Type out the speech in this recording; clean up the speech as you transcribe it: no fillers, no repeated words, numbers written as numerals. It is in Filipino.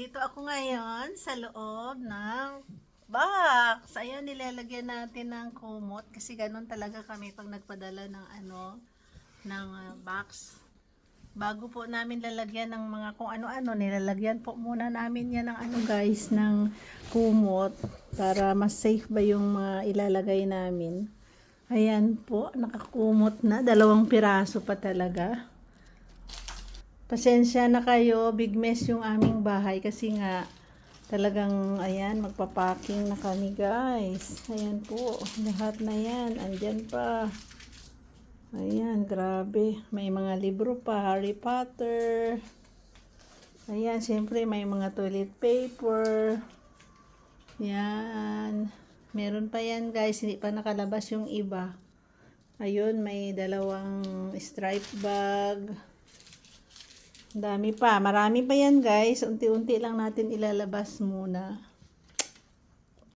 Nandito ako ngayon sa loob ng box. Ayan, nilalagyan natin ng kumot kasi ganun talaga kami pag nagpadala ng box. Bago po namin lalagyan ng mga kung ano-ano, nilalagyan po muna namin yan ng guys, ng kumot para mas safe ba yung mga ilalagay namin. Ayan po, nakakumot na. 2 piraso pa talaga. Pasensya na kayo, big mess yung aming bahay kasi nga talagang ayan, magpapacking na kami guys. Ayan po, lahat na yan, andyan pa. Ayan, grabe. May mga libro pa, Harry Potter. Ayan, siyempre may mga toilet paper. Yan. Meron pa yan guys, hindi pa nakalabas yung iba. Ayun, may 2 stripe bag. Dami pa. Marami pa yan guys. Unti-unti lang natin ilalabas muna.